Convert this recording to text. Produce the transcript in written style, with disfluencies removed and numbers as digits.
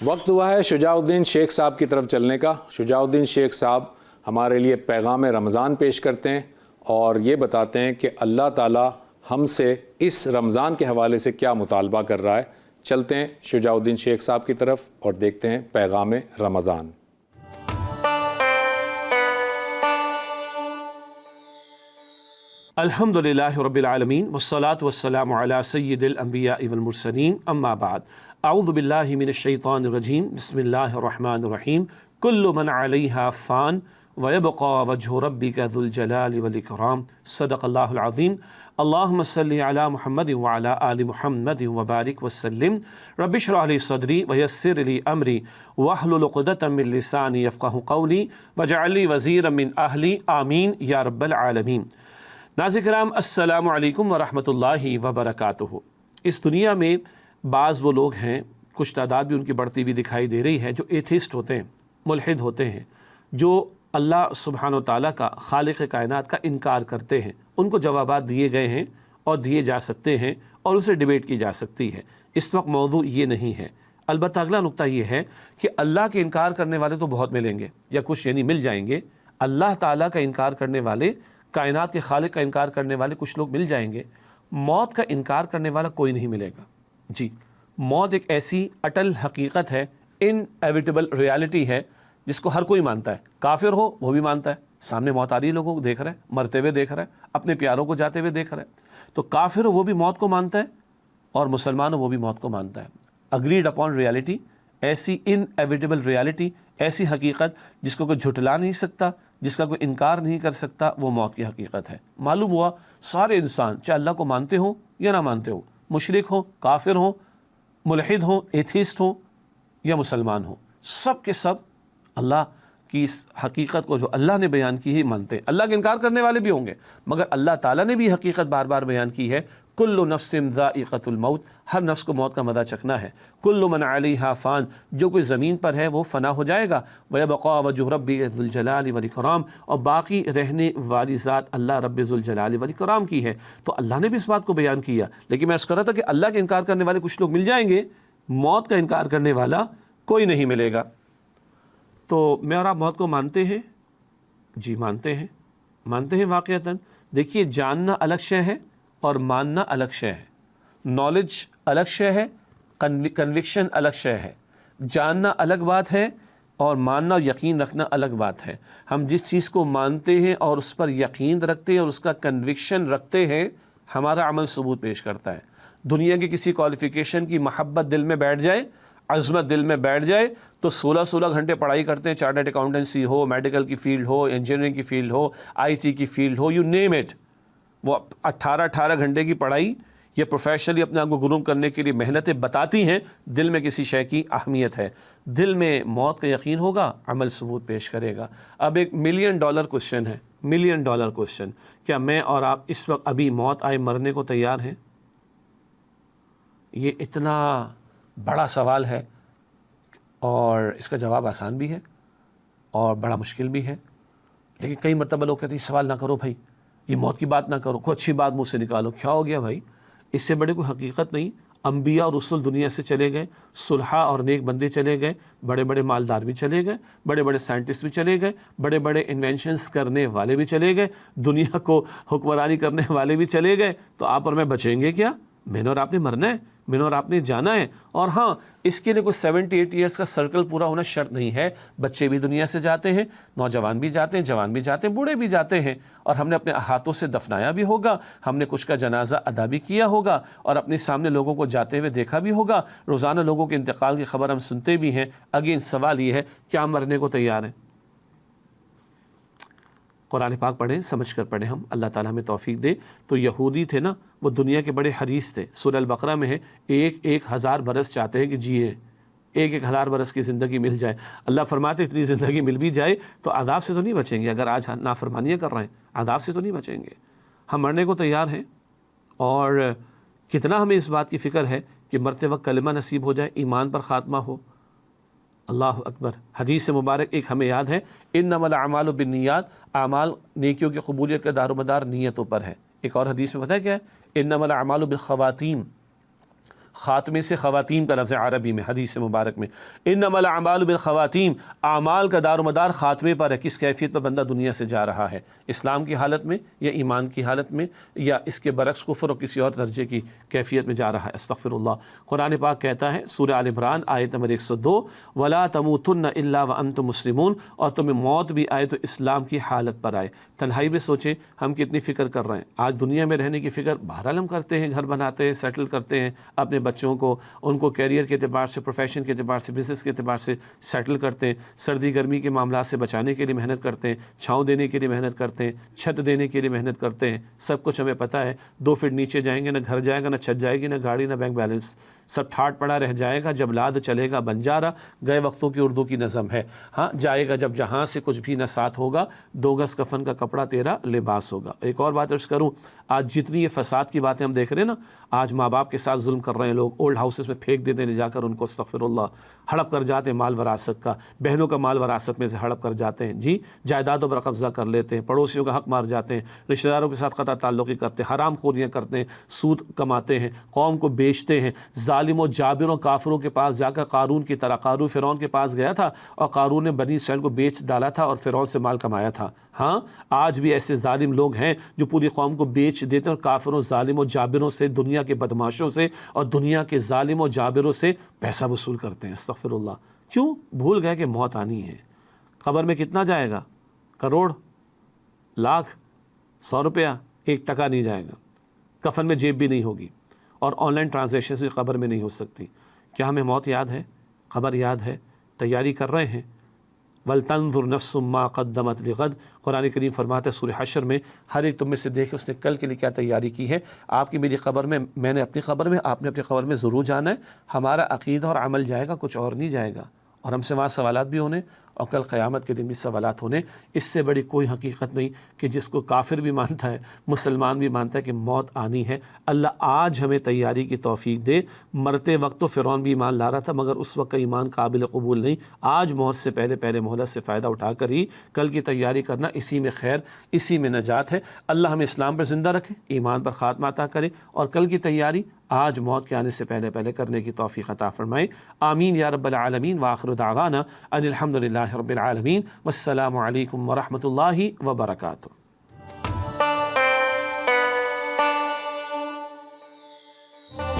وقت ہوا ہے شجاع شیخ صاحب کی طرف چلنے کا۔ شجاع شیخ صاحب ہمارے لیے پیغام رمضان پیش کرتے ہیں اور یہ بتاتے ہیں کہ اللہ تعالی ہم سے اس رمضان کے حوالے سے کیا مطالبہ کر رہا ہے۔ چلتے ہیں شجاع شیخ صاحب کی طرف اور دیکھتے ہیں پیغام رمضان۔ الحمدللہ رب العالمین والصلاة والسلام علی سید الانبیاء والمرسلین، اما بعد، اعوذ باللہ من الشیطان الرجیم، بسم اللہ الرحمن الرحیم۔ کل من علیہا فان ویبقى وجہ ربک ذو الجلال والاکرام، صدق اللہ العظیم۔ اللہم صلی علی محمد وعلی آل محمد وبارک وسلم۔ رب اشرح لی صدری ویسر لی امری واحلل عقدۃ من لسانی یفقہوا قولی واجعل لی وزیرا من اہلی، آمین یا رب العالمین۔ ناظرین کرام، السلام علیکم ورحمۃ اللہ وبرکاتہ۔ اس دنیا میں بعض وہ لوگ ہیں، کچھ تعداد بھی ان کی بڑھتی ہوئی دکھائی دے رہی ہے، جو ایتھیسٹ ہوتے ہیں، ملحد ہوتے ہیں، جو اللہ سبحانہ و تعالیٰ کا، خالق کائنات کا انکار کرتے ہیں۔ ان کو جوابات دیے گئے ہیں اور دیے جا سکتے ہیں اور اسے ڈیبیٹ کی جا سکتی ہے۔ اس وقت موضوع یہ نہیں ہے، البتہ اگلا نقطہ یہ ہے کہ اللہ کے انکار کرنے والے تو بہت ملیں گے، یا کچھ یعنی مل جائیں گے۔ اللہ تعالیٰ کا انکار کرنے والے، کائنات کے خالق کا انکار کرنے والے کچھ لوگ مل جائیں گے۔ موت کا انکار کرنے والا کوئی نہیں ملے گا۔ جی، موت ایک ایسی اٹل حقیقت ہے، انایویٹیبل ریالٹی ہے، جس کو ہر کوئی مانتا ہے۔ کافر ہو وہ بھی مانتا ہے، سامنے موت آ رہی ہے، لوگوں کو دیکھ رہا ہے، مرتے ہوئے دیکھ رہا ہے، اپنے پیاروں کو جاتے ہوئے دیکھ رہا ہے۔ تو کافر ہو وہ بھی موت کو مانتا ہے اور مسلمان ہو وہ بھی موت کو مانتا ہے۔ اگریڈ اپون ریالٹی، ایسی انایویٹیبل ریالٹی، ایسی حقیقت جس کو کوئی جھٹلا نہیں سکتا، جس کا کوئی انکار نہیں کر سکتا، وہ موت کی حقیقت ہے۔ معلوم ہوا سارے انسان، چاہے اللہ کو مانتے ہوں یا نہ مانتے ہوں، مشرک ہوں، کافر ہوں، ملحد ہوں، ایتھیسٹ ہوں یا مسلمان ہوں، سب کے سب اللہ کی اس حقیقت کو جو اللہ نے بیان کی ہے مانتے ہیں۔ اللہ کے انکار کرنے والے بھی ہوں گے، مگر اللہ تعالیٰ نے بھی حقیقت بار بار بیان کی ہے، کل نفس ذائقۃ الموت، ہر نفس کو موت کا مزہ چکھنا ہے۔ کل من علیہا فان، جو کوئی زمین پر ہے وہ فنا ہو جائے گا۔ ویبقى وجہ ربک ذو الجلال والاکرام، اور باقی رہنے والی ذات اللہ رب ذو الجلال والاکرام کی ہے۔ تو اللہ نے بھی اس بات کو بیان کیا، لیکن میں عرض کر رہا تھا کہ اللہ کے انکار کرنے والے کچھ لوگ مل جائیں گے، موت کا انکار کرنے والا کوئی نہیں ملے گا۔ تو میں اور آپ موت کو مانتے ہیں؟ جی مانتے ہیں، مانتے ہیں واقعتاً۔ دیکھیے، جاننا الگ شے ہے اور ماننا الگ شے ہے۔ نالج الگ شے ہے، کنوکشن الگ شے ہے۔ جاننا الگ بات ہے اور ماننا اور یقین رکھنا الگ بات ہے۔ ہم جس چیز کو مانتے ہیں اور اس پر یقین رکھتے ہیں اور اس کا کنوکشن رکھتے ہیں، ہمارا عمل ثبوت پیش کرتا ہے۔ دنیا کی کسی کوالیفیکیشن کی محبت دل میں بیٹھ جائے، عظمت دل میں بیٹھ جائے، تو 16 گھنٹے پڑھائی کرتے ہیں، چارٹرڈ اکاؤنٹنسی ہو، میڈیکل کی فیلڈ ہو، انجینئرنگ کی فیلڈ ہو، آئی ٹی کی field who, you name it, وہ 18 گھنٹے کی پڑھائی یا پروفیشنلی اپنے آپ کو گروم کرنے کے لیے محنتیں بتاتی ہیں، دل میں کسی شے کی اہمیت ہے، دل میں موت کا یقین ہوگا، عمل ثبوت پیش کرے گا۔ اب ایک $1 ملین کوشچن ہے، $1 ملین کوشچن، کیا میں اور آپ اس وقت ابھی موت آئے مرنے کو تیار ہیں؟ یہ اتنا بڑا سوال ہے اور اس کا جواب آسان بھی ہے اور بڑا مشکل بھی ہے۔ لیکن کئی مرتبہ لوگ کہتے ہیں سوال نہ کرو بھائی، یہ موت کی بات نہ کرو، کوئی اچھی بات منہ سے نکالو۔ کیا ہو گیا بھائی؟ اس سے بڑے کوئی حقیقت نہیں۔ انبیاء اور رسول دنیا سے چلے گئے، صلحاء اور نیک بندے چلے گئے، بڑے بڑے مالدار بھی چلے گئے، بڑے بڑے سائنٹسٹ بھی چلے گئے، بڑے بڑے انوینشنز کرنے والے بھی چلے گئے، دنیا کو حکمرانی کرنے والے بھی چلے گئے۔ تو آپ اور میں بچیں گے کیا؟ میں نے اور آپ نے مرنا ہے، میں نے اور آپ نے جانا ہے۔ اور ہاں، اس کے لیے کوئی 78 ایئرس کا سرکل پورا ہونا شرط نہیں ہے۔ بچے بھی دنیا سے جاتے ہیں، نوجوان بھی جاتے ہیں، جوان بھی جاتے ہیں، بوڑھے بھی جاتے ہیں، اور ہم نے اپنے ہاتھوں سے دفنایا بھی ہوگا، ہم نے کچھ کا جنازہ ادا بھی کیا ہوگا، اور اپنے سامنے لوگوں کو جاتے ہوئے دیکھا بھی ہوگا۔ روزانہ لوگوں کے انتقال کی خبر ہم سنتے بھی ہیں۔ اگین سوال یہ ہے، کیا مرنے کو تیار ہیں؟ قرآن پاک پڑھیں، سمجھ کر پڑھیں، ہم اللہ تعالیٰ ہمیں توفیق دے۔ تو یہودی تھے نا، وہ دنیا کے بڑے حریص تھے۔ سورہ البقرہ میں ہے، 1,000 برس چاہتے ہیں کہ جیے، 1,000 برس کی زندگی مل جائے۔ اللہ فرماتے اتنی زندگی مل بھی جائے تو عذاب سے تو نہیں بچیں گے۔ اگر آج نافرمانیاں کر رہے ہیں، عذاب سے تو نہیں بچیں گے۔ ہم مرنے کو تیار ہیں، اور کتنا ہمیں اس بات کی فکر ہے کہ مرتے وقت کلمہ نصیب ہو جائے، ایمان پر خاتمہ ہو۔ اللہ اکبر۔ حدیث مبارک ایک ہمیں یاد ہے، انما الاعمال بالنیات، اعمال نیکیوں کی قبولیت کا دار و مدار نیتوں پر ہے۔ ایک اور حدیث میں پتہ ہے کیا ہے؟ انما الاعمال بالخواتیم، خاتمے سے خواتین کا لفظ عربی میں حدیث مبارک میں انما الاعمال بالخواتیم، اعمال کا دار و مدار خاتمے پر ہے، کس کیفیت پر بندہ دنیا سے جا رہا ہے، اسلام کی حالت میں یا ایمان کی حالت میں یا اس کے برعکس کفر اور کسی اور درجے کی کیفیت میں جا رہا ہے۔ استغفر اللہ۔ قرآن پاک کہتا ہے سورہ آل عمران آیت نمبر 102 وَلَا تَمُوتُنَّ إِلَّا وَأَنْتُمْ مُسْلِمُونَ، اور تمہیں موت بھی آئے تو اسلام کی حالت پر آئے۔ تنہائی میں سوچیں ہم کتنی فکر کر رہے ہیں، آج دنیا میں رہنے کی فکر بہرحال ہم کرتے ہیں، گھر بناتے ہیں، سیٹل کرتے ہیں اپنے بچوں کو، ان کو کیریئر کے اعتبار سے، پروفیشن کے اعتبار سے، بزنس کے اعتبار سے سیٹل کرتے ہیں، سردی گرمی کے معاملات سے بچانے کے لیے محنت کرتے ہیں، چھاؤں دینے کے لیے محنت کرتے ہیں، چھت دینے کے لیے محنت کرتے ہیں، سب کچھ ہمیں پتہ ہے 2 فٹ نیچے جائیں گے نہ گھر جائے گا، نہ چھت جائے گی، نہ گاڑی، نہ بینک بیلنس، سب ٹھاٹ پڑا رہ جائے گا، جب لاد چلے گا بنجارا، گئے وقتوں کی اردو کی نظم ہے، ہاں جائے گا جب جہاں سے کچھ بھی نہ ساتھ ہوگا، 2 گز کفن کا کپڑا تیرا لباس ہوگا۔ ایک اور بات عرض کروں، آج جتنی یہ فساد کی باتیں ہم دیکھ رہے ہیں نا، آج ماں باپ کے ساتھ ظلم کر رہے ہیں لوگ، اولڈ ہاؤسز میں پھینک دیتے ہیں لے جا کر ان کو، استغفر اللہ، ہڑپ کر جاتے ہیں مال وراثت کا، بہنوں کا مال وراثت میں سے ہڑپ کر جاتے ہیں، جی جائیدادوں پر قبضہ کر لیتے ہیں، پڑوسیوں کا حق مار جاتے ہیں، رشتہ داروں کے ساتھ قطع تعلقی کرتے ہیں، حرام خوریاں کرتے ہیں، سود کماتے ہیں، قوم کو بیچتے ہیں، ظالموں جابروں کافروں کے پاس جا کر قارون کی طرح، قارون فرعون کے پاس گیا تھا اور قارون نے بنی اسرائیل کو بیچ ڈالا تھا اور فرعون سے مال کمایا تھا۔ ہاں آج بھی ایسے ظالم لوگ ہیں جو پوری قوم کو بیچ دیتے ہیں اور کافروں ظالموں جابروں سے، دنیا کے بدماشوں سے اور دنیا کے ظالموں جابروں سے پیسہ وصول کرتے ہیں۔ استغفر اللہ۔ کیوں؟ بھول گئے کہ موت آنی ہے۔ قبر میں کتنا جائے گا؟ کروڑ، لاکھ، 100 روپیہ، 1 ٹکا نہیں جائے گا۔ کفن میں جیب بھی نہیں ہوگی اور آن لائن ٹرانزیکشن بھی قبر میں نہیں ہو سکتی۔ کیا ہمیں موت یاد ہے؟ قبر یاد ہے؟ تیاری کر رہے ہیں؟ وَلْتَنْظُرْ نَفْسٌ مَّا قَدَّمَتْ لِغَدٍ، قرآن کریم فرماتا ہے سورہ حشر میں، ہر ایک تم میں سے دیکھے اس نے کل کے لیے کیا تیاری کی ہے۔ آپ کی میری قبر میں، میں نے اپنی قبر میں، آپ نے اپنی قبر میں ضرور جانا ہے۔ ہمارا عقیدہ اور عمل جائے گا، کچھ اور نہیں جائے گا، اور ہم سے وہاں سوالات بھی ہونے اور کل قیامت کے دن بھی سوالات ہونے۔ اس سے بڑی کوئی حقیقت نہیں کہ جس کو کافر بھی مانتا ہے، مسلمان بھی مانتا ہے کہ موت آنی ہے۔ اللہ آج ہمیں تیاری کی توفیق دے۔ مرتے وقت تو فرعون بھی ایمان لا رہا تھا مگر اس وقت کا ایمان قابل قبول نہیں۔ آج موت سے پہلے مہلت سے فائدہ اٹھا کر ہی کل کی تیاری کرنا، اسی میں خیر، اسی میں نجات ہے۔ اللہ ہمیں اسلام پر زندہ رکھے، ایمان پر خاتمہ عطا کرے اور کل کی تیاری آج موت کے آنے سے پہلے کرنے کی توفیق عطا فرمائے۔ آمین یا رب العالمین۔ وآخر دعوانا ان الحمد للہ رب العالمین، والسلام علیکم ورحمۃ اللہ وبرکاتہ۔